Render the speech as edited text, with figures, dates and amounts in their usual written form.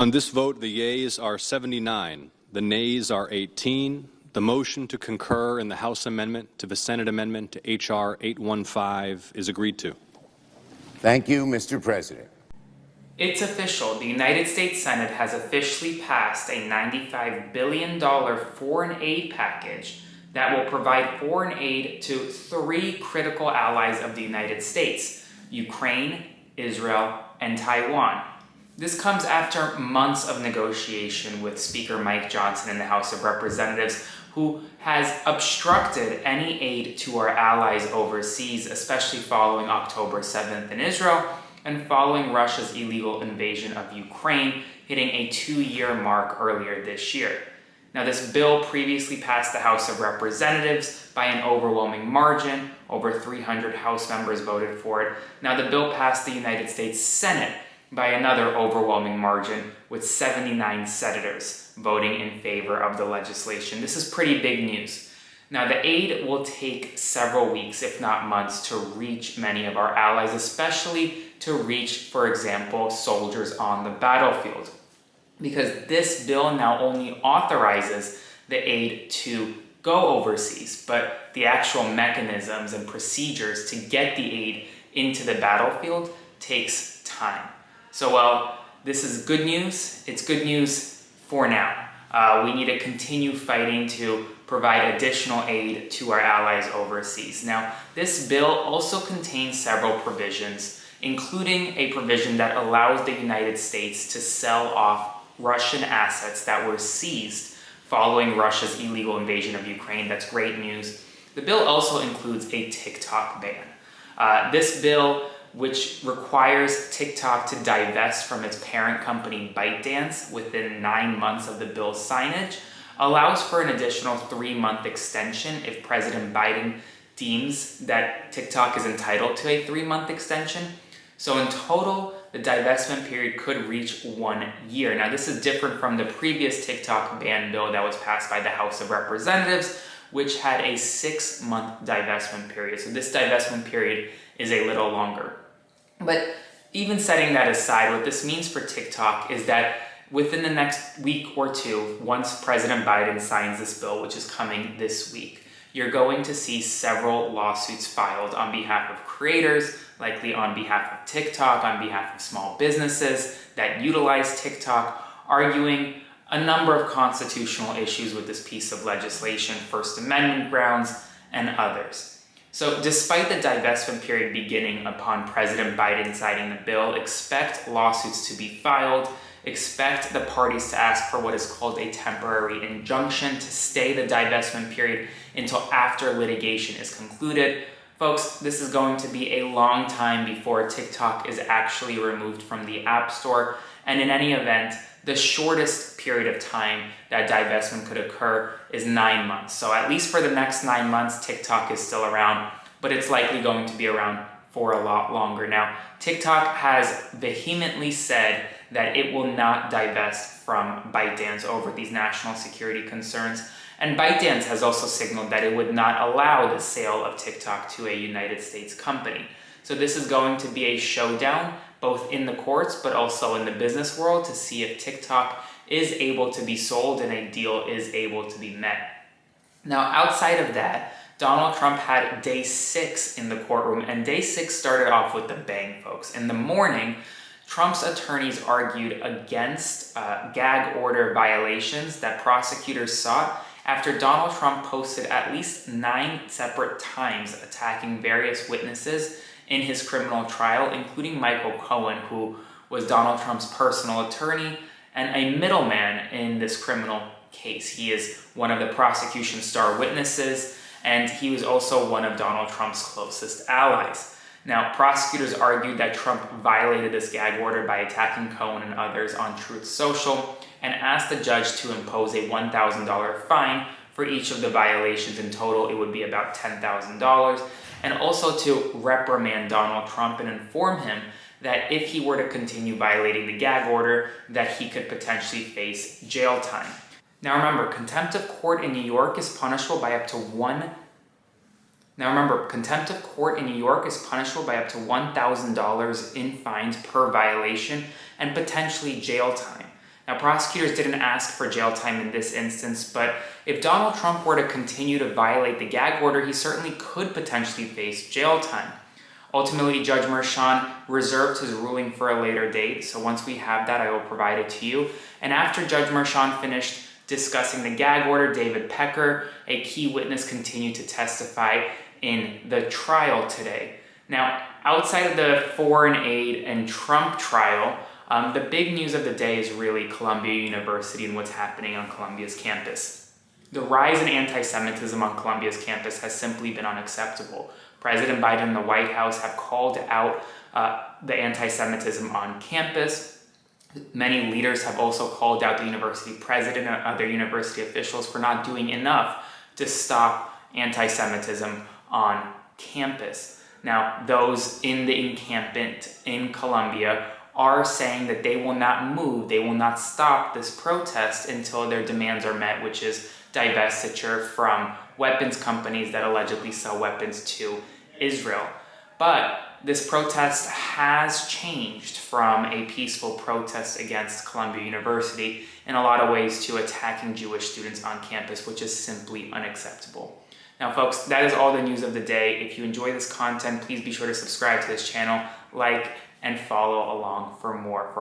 On this vote, the yeas are 79, the nays are 18. The motion to concur in the House amendment to the Senate amendment to H.R. 815 is agreed to. Thank you, Mr. President. It's official. The United States Senate has officially passed a $95 billion foreign aid package that will provide foreign aid to 3 critical allies of the United States: Ukraine, Israel, and Taiwan. This comes after months of negotiation with Speaker Mike Johnson in the House of Representatives, who has obstructed any aid to our allies overseas, especially following October 7th in Israel and following Russia's illegal invasion of Ukraine, hitting a 2-year mark earlier this year. Now, this bill previously passed the House of Representatives by an overwhelming margin. Over 300 House members voted for it. Now, the bill passed the United States Senate by another overwhelming margin, with 79 senators voting in favor of the legislation. This is pretty big news. Now, the aid will take several weeks, if not months, to reach many of our allies, especially to reach, for example, soldiers on the battlefield. Because this bill now only authorizes the aid to go overseas, but the actual mechanisms and procedures to get the aid into the battlefield takes time. So while this is good news, it's good news for now. We need to continue fighting to provide additional aid to our allies overseas. Now, this bill also contains several provisions, including a provision that allows the United States to sell off Russian assets that were seized following Russia's illegal invasion of Ukraine. That's great news. The bill also includes a TikTok ban. This bill, which requires TikTok to divest from its parent company ByteDance within 9 months of the bill's signage, allows for an additional 3-month extension if President Biden deems that TikTok is entitled to a 3-month extension. So in total, the divestment period could reach 1 year. Now, this is different from the previous TikTok ban bill that was passed by the House of Representatives, which had a 6-month divestment period. So this divestment period is a little longer. But even setting that aside, what this means for TikTok is that within the next week or two, once President Biden signs this bill, which is coming this week, you're going to see several lawsuits filed on behalf of creators, likely on behalf of TikTok, on behalf of small businesses that utilize TikTok, arguing a number of constitutional issues with this piece of legislation, First Amendment grounds, and others. So despite the divestment period beginning upon President Biden signing the bill, expect lawsuits to be filed, expect the parties to ask for what is called a temporary injunction to stay the divestment period until after litigation is concluded. Folks, this is going to be a long time before TikTok is actually removed from the App Store, and in any event, the shortest period of time that divestment could occur is 9 months. So at least for the next 9 months, TikTok is still around, but it's likely going to be around for a lot longer. Now, TikTok has vehemently said that it will not divest from ByteDance over these national security concerns. And ByteDance has also signaled that it would not allow the sale of TikTok to a United States company. So this is going to be a showdown, both in the courts, but also in the business world, to see if TikTok is able to be sold and a deal is able to be met. Now, outside of that, Donald Trump had day 6 in the courtroom, and day 6 started off with a bang, folks. In the morning, Trump's attorneys argued against gag order violations that prosecutors sought after Donald Trump posted at least 9 separate times attacking various witnesses in his criminal trial, including Michael Cohen, who was Donald Trump's personal attorney and a middleman in this criminal case. He is one of the prosecution's star witnesses, and he was also one of Donald Trump's closest allies. Now, prosecutors argued that Trump violated this gag order by attacking Cohen and others on Truth Social, and asked the judge to impose a $1,000 fine for each of the violations. In total, it would be about $10,000, and also to reprimand Donald Trump and inform him that if he were to continue violating the gag order, that he could potentially face jail time. Now remember, contempt of court in New York is punishable by up to $1,000 in fines per violation and potentially jail time. Now, prosecutors didn't ask for jail time in this instance, but if Donald Trump were to continue to violate the gag order, he certainly could potentially face jail time. Ultimately, Judge Merchan reserved his ruling for a later date, so once we have that, I will provide it to you. And after Judge Merchan finished discussing the gag order, David Pecker, a key witness, continued to testify in the trial today. Now, outside of the foreign aid and Trump trial, the big news of the day is really Columbia University and what's happening on Columbia's campus. The rise in anti-Semitism on Columbia's campus has simply been unacceptable. President Biden and the White House have called out the anti-Semitism on campus. Many leaders have also called out the university president and other university officials for not doing enough to stop anti-Semitism on campus. Now, those in the encampment in Columbia are saying that they will not move, they will not stop this protest until their demands are met, which is divestiture from weapons companies that allegedly sell weapons to Israel. But this protest has changed from a peaceful protest against Columbia University in a lot of ways to attacking Jewish students on campus, which is simply unacceptable. Now, folks, that is all the news of the day. If you enjoy this content, please be sure to subscribe to this channel, like, and follow along for more.